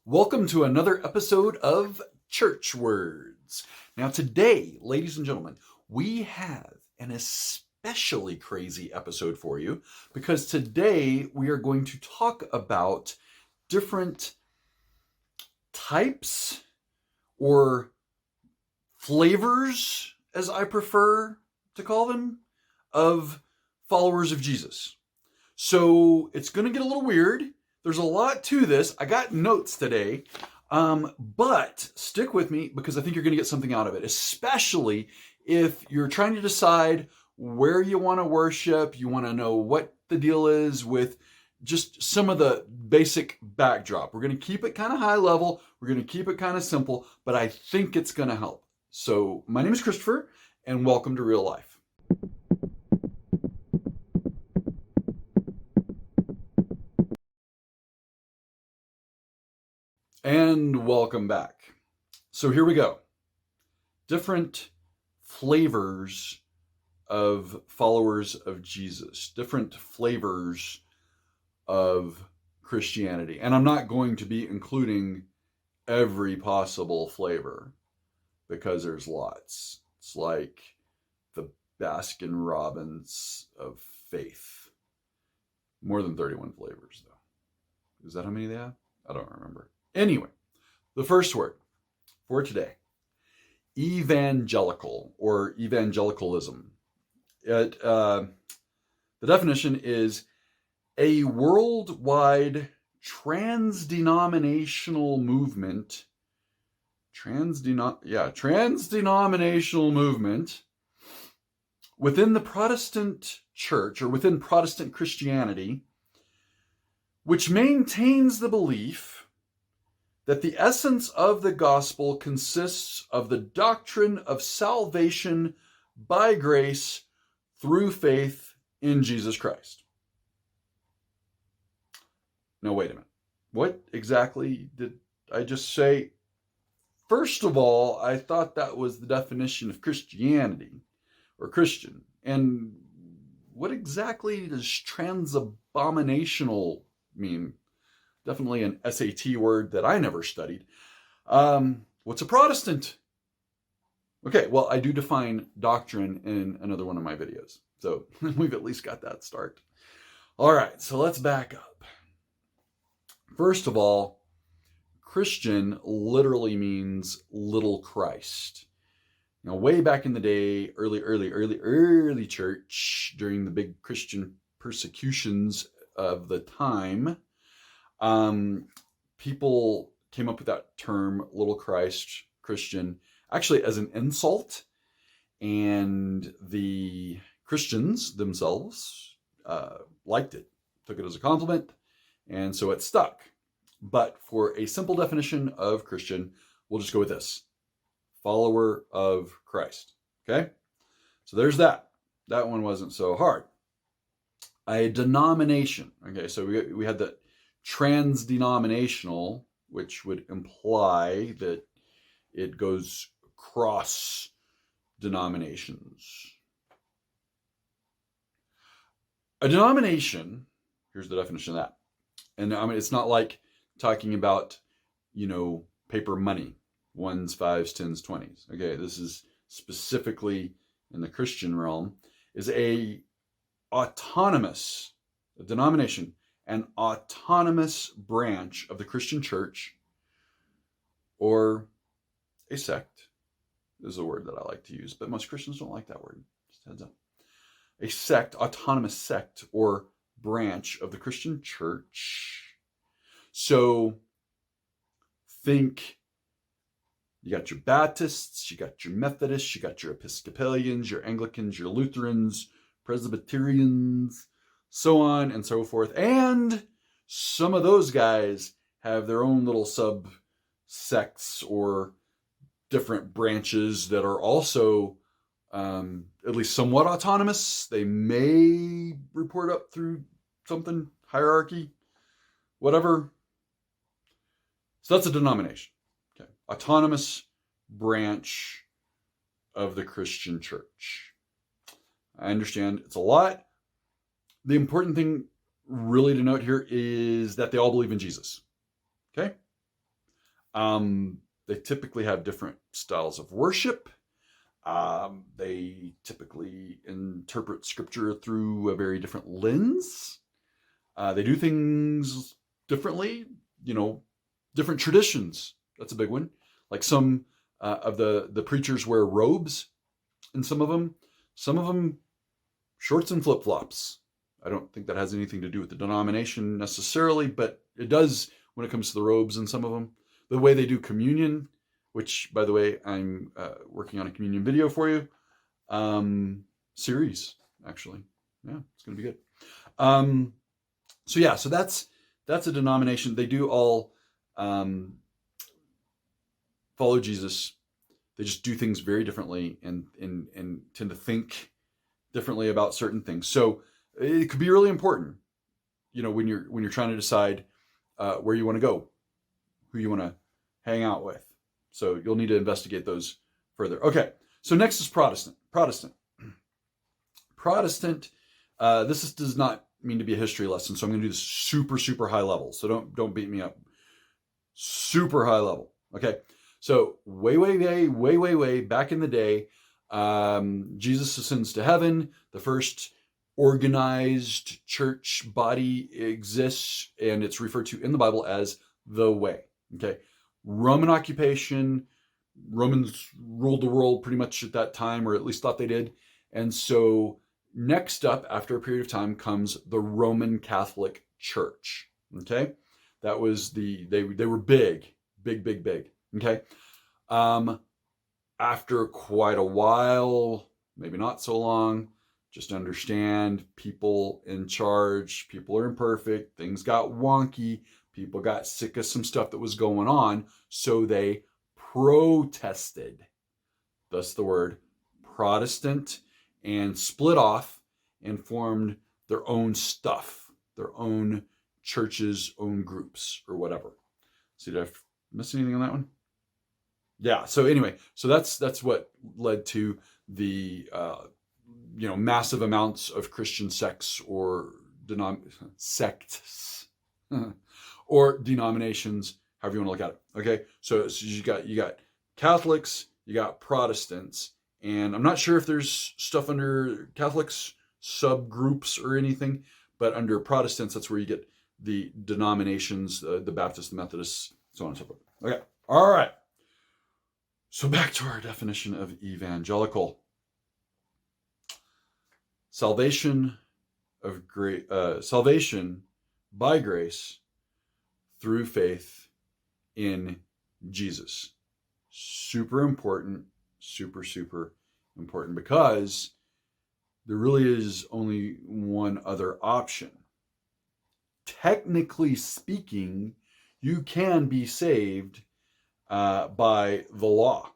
Welcome to another episode of Church Words. Now today, ladies and gentlemen, we have an especially crazy episode for you because today we are going to talk about different types or flavors, as I prefer to call them, of followers of Jesus. So it's going to get a little weird. There's a lot to this. I got notes today, but stick with me because I think you're going to get something out of it, especially if you're trying to decide where you want to worship, you want to know what the deal is with just some of the basic backdrop. We're going to keep it kind of high level. We're going to keep it kind of simple, but I think it's going to help. So my name is Christopher, and welcome to Real Life. And welcome back. So here we go. Different flavors of followers of Jesus, different flavors of Christianity. And I'm not going to be including every possible flavor because there's lots. It's like the Baskin Robbins of faith. More than 31 flavors, though. Is that how many they have? I don't remember. Anyway, the first word for today, evangelical or evangelicalism. The definition is a worldwide transdenominational movement, transdenominational movement within the Protestant church or within Protestant Christianity, which maintains the belief that the essence of the gospel consists of the doctrine of salvation by grace through faith in Jesus Christ. Now, wait a minute. What exactly did I just say? First of all, I thought that was the definition of Christianity or Christian. And what exactly does transabominational mean? Definitely an SAT word that I never studied. What's a Protestant? Okay, well, I do define doctrine in another one of my videos. So we've at least got that start. All right, so let's back up. First of all, Christian literally means little Christ. Now, way back in the day, early church, during the big Christian persecutions of the time, people came up with that term, little Christ, Christian, actually as an insult. And the Christians themselves liked it, took it as a compliment, and so it stuck. But for a simple definition of Christian, we'll just go with this: follower of Christ. Okay? So there's that. That one wasn't so hard. A denomination. Okay, so we had the transdenominational, which would imply that it goes across denominations. A denomination, here's the definition of that. And I mean, it's not like talking about, paper money, ones, fives, tens, 20s. Okay, this is specifically in the Christian realm, is a denomination, an autonomous branch of the Christian church, or a sect is a word that I like to use, but most Christians don't like that word. Just heads up. A sect, autonomous sect, or branch of the Christian church. So think you got your Baptists, you got your Methodists, you got your Episcopalians, your Anglicans, your Lutherans, Presbyterians, so on and so forth. And some of those guys have their own little sub-sects or different branches that are also at least somewhat autonomous. They may report up through something, hierarchy, whatever. So that's a denomination. Okay. Autonomous branch of the Christian church. I understand it's a lot. The important thing really to note here is that they all believe in Jesus. Okay? They typically have different styles of worship. They typically interpret scripture through a very different lens. They do things differently, different traditions. That's a big one. Like some of the preachers wear robes, and some of them shorts and flip-flops. I don't think that has anything to do with the denomination necessarily, but it does when it comes to the robes and some of them. The way they do communion, which, by the way, I'm working on a communion video for you. Series, actually. Yeah, it's going to be good. So that's a denomination. They do all follow Jesus. They just do things very differently and tend to think differently about certain things. So it could be really important, when you're trying to decide where you want to go, who you want to hang out with. So you'll need to investigate those further. Okay, so next is Protestant. Protestant. This does not mean to be a history lesson, so I'm going to do this super, super high level. So don't beat me up. Super high level. Okay, so way back in the day, Jesus ascends to heaven. The first organized church body exists, and it's referred to in the Bible as the Way. Okay, Roman occupation. Romans ruled the world pretty much at that time, or at least thought they did. And so next up, after a period of time, comes the Roman Catholic Church. Okay, that was they were big. Okay, after quite a while, maybe not so long, just understand people in charge, people are imperfect, things got wonky, people got sick of some stuff that was going on, so they protested. Thus the word Protestant, and split off and formed their own stuff, their own churches, own groups, or whatever. See, did I miss anything on that one? Yeah. So anyway, so that's what led to the massive amounts of Christian sects or sects or denominations, however you want to look at it. Okay. So you got Catholics, you got Protestants, and I'm not sure if there's stuff under Catholics subgroups or anything, but under Protestants, that's where you get the denominations, the Baptists, the Methodists, so on and so forth. Okay. All right. So back to our definition of evangelical. Salvation by grace through faith in Jesus. Super important, super important, because there really is only one other option. Technically speaking, you can be saved by the law.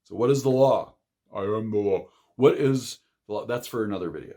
So what is the law? I am the law. What is the law? That's for another video.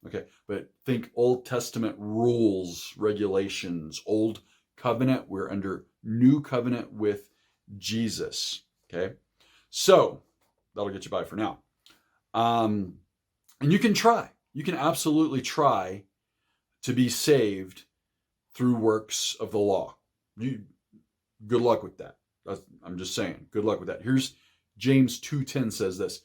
Okay, but think Old Testament rules, regulations, Old Covenant. We're under New Covenant with Jesus. Okay, so that'll get you by for now. And you can absolutely try to be saved through works of the law. Good luck with that. I'm just saying, good luck with that. Here's James 2:10 says this: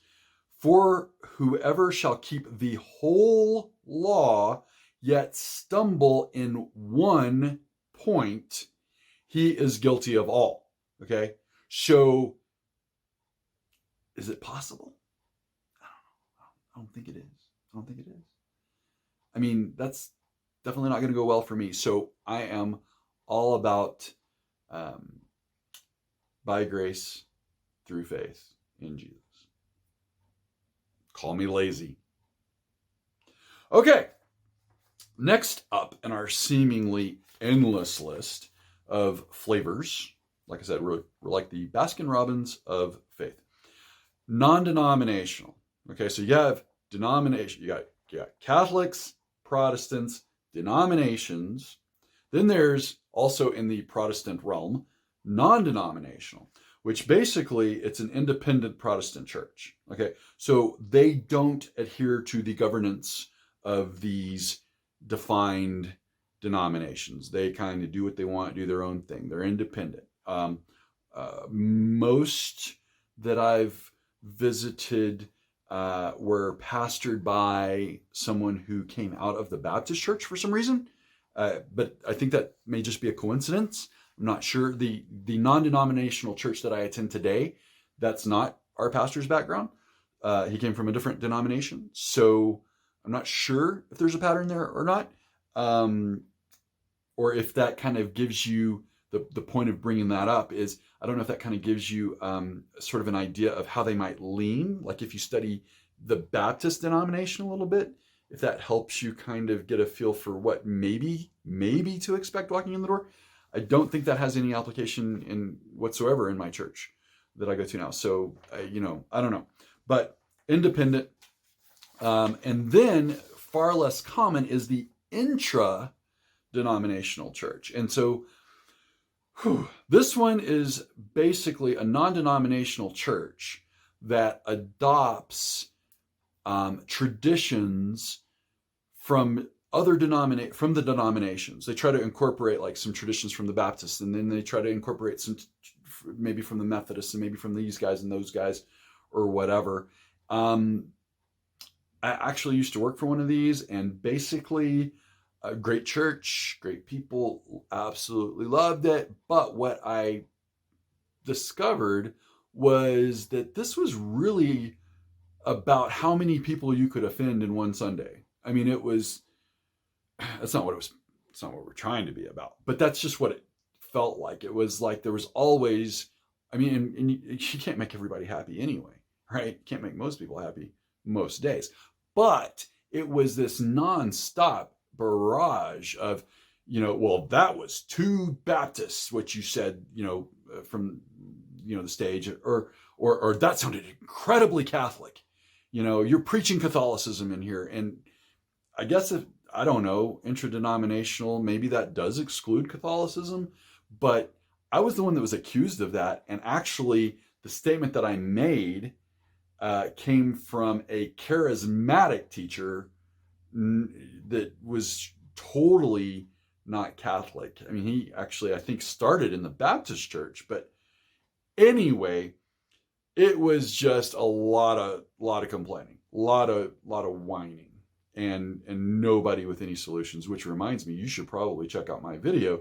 "For whoever shall keep the whole law, yet stumble in one point, he is guilty of all." Okay? So, is it possible? I don't think it is. I mean, that's definitely not going to go well for me. So I am all about by grace through faith in Jesus. Call me lazy. Okay. Next up in our seemingly endless list of flavors, like I said, we're like the Baskin-Robbins of faith. Non-denominational. Okay, so you have denomination, you got Catholics, Protestants, denominations. Then there's also in the Protestant realm, non-denominational, which basically it's an independent Protestant church. Okay, so they don't adhere to the governance of these defined denominations. They kind of do what they want, do their own thing. They're independent. Most that I've visited were pastored by someone who came out of the Baptist church for some reason. But I think that may just be a coincidence. I'm not sure. The non-denominational church that I attend today, that's not our pastor's background. He came from a different denomination. So I'm not sure if there's a pattern there or not. Or if that kind of gives you the point of bringing that up is, I don't know if that kind of gives you sort of an idea of how they might lean. Like if you study the Baptist denomination a little bit, if that helps you kind of get a feel for what maybe to expect walking in the door. I don't think that has any application in whatsoever in my church that I go to now. So, I don't know. But independent. And then far less common is the intra-denominational church. And so this one is basically a non-denominational church that adopts traditions from from the denominations. They try to incorporate like some traditions from the Baptists, and then they try to incorporate some maybe from the Methodists, and maybe from these guys and those guys, or whatever. I actually used to work for one of these, and basically a great church, great people, absolutely loved it. But what I discovered was that this was really about how many people you could offend in one Sunday. I mean, that's not what we're trying to be about, but that's just what it felt like. It was like there was always, and you can't make everybody happy anyway, right? You can't make most people happy most days, but it was this nonstop barrage of, well, that was too Baptist, what you said, from, the stage, or that sounded incredibly Catholic. You're preaching Catholicism in here. And I guess I don't know, interdenominational, maybe that does exclude Catholicism, but I was the one that was accused of that. And actually the statement that I made came from a charismatic teacher that was totally not Catholic. I mean, he actually, I think, started in the Baptist church, but anyway, it was just a lot of complaining, a lot of whining, and nobody with any solutions. Which reminds me, you should probably check out my video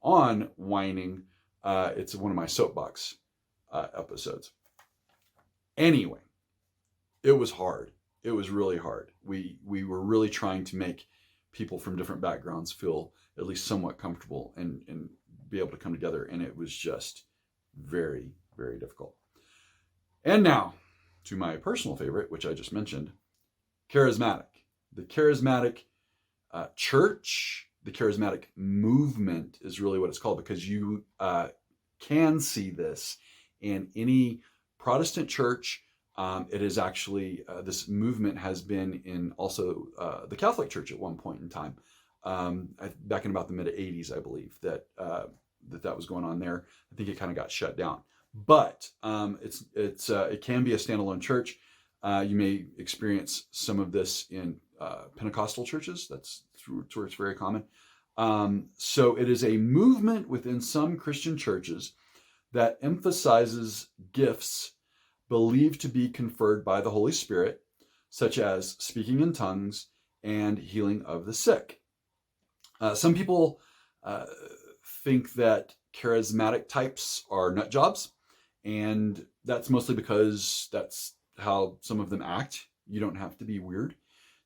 on whining. It's one of my soapbox episodes. Anyway, it was hard. It was really hard. We were really trying to make people from different backgrounds feel at least somewhat comfortable and be able to come together. And it was just very, very difficult. And now to my personal favorite, which I just mentioned, charismatic. The charismatic church, the charismatic movement is really what it's called, because you can see this in any Protestant church. It is actually, this movement has been in also the Catholic Church at one point in time, back in about the mid 80s, I believe, that was going on there. I think it kind of got shut down, but it can be a standalone church. You may experience some of this in Pentecostal churches. That's where it's very common. So it is a movement within some Christian churches that emphasizes gifts believed to be conferred by the Holy Spirit, such as speaking in tongues and healing of the sick. Some people think that charismatic types are nut jobs, and that's mostly because that's how some of them act. You don't have to be weird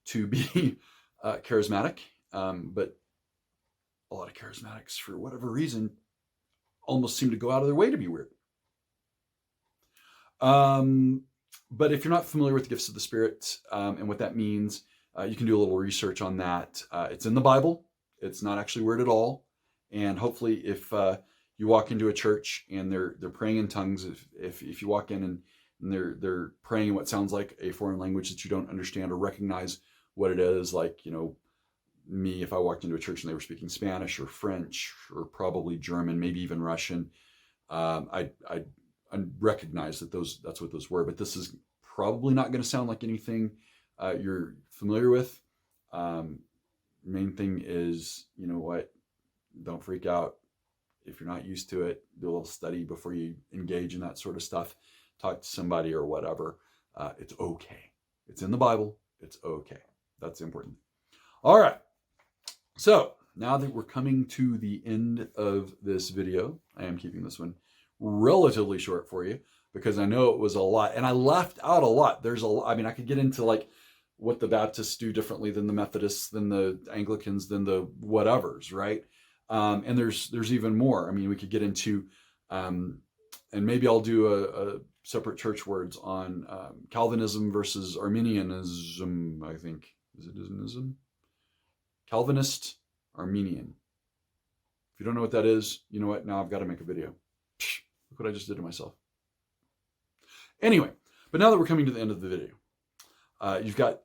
to be charismatic, but a lot of charismatics, for whatever reason, almost seem to go out of their way to be weird. But if you're not familiar with the gifts of the Spirit and what that means, you can do a little research on that. It's in the Bible. It's not actually weird at all. And hopefully, if you walk into a church and they're praying in tongues, if you walk in and they're praying in what sounds like a foreign language that you don't understand or recognize what it is, like, me, if I walked into a church and they were speaking Spanish or French or probably German, maybe even Russian, I recognize that's what those were. But this is probably not going to sound like anything you're familiar with. Main thing is, don't freak out If you're not used to it, do a little study before you engage in that sort of stuff. Talk to somebody or whatever. It's okay. It's in the Bible. It's okay. That's the important thing. All right. So now that we're coming to the end of this video, I am keeping this one relatively short for you because I know it was a lot, and I left out a lot. There's a lot. I mean, I could get into like what the Baptists do differently than the Methodists, than the Anglicans, than the whatevers, right? And there's even more. I mean, we could get into, and maybe I'll do a separate church words on Calvinism versus Arminianism, I think. Is it ism? Calvinist, Arminian. If you don't know what that is, you know what? Now I've got to make a video. Look what I just did to myself. Anyway, but now that we're coming to the end of the video, you've got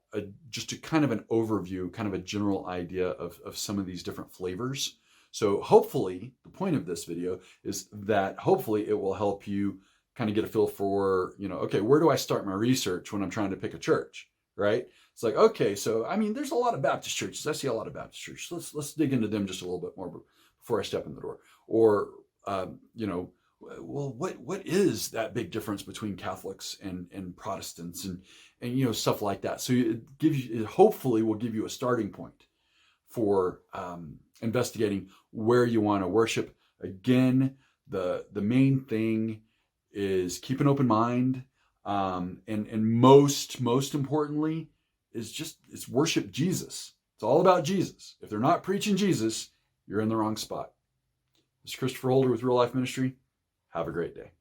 just a kind of an overview, kind of a general idea of some of these different flavors. So hopefully, the point of this video is that hopefully it will help you kind of get a feel for, okay, where do I start my research when I'm trying to pick a church, right? It's like, okay, so, I mean, there's a lot of Baptist churches. I see a lot of Baptist churches. Let's dig into them just a little bit more before I step in the door. Or, well, what is that big difference between Catholics and Protestants and stuff like that? So it hopefully will give you a starting point for investigating where you want to worship. Again, the main thing is keep an open mind, and most importantly is worship Jesus. It's all about Jesus. If they're not preaching Jesus, you're in the wrong spot. This is Christopher Holder with Real Life Ministry. Have a great day.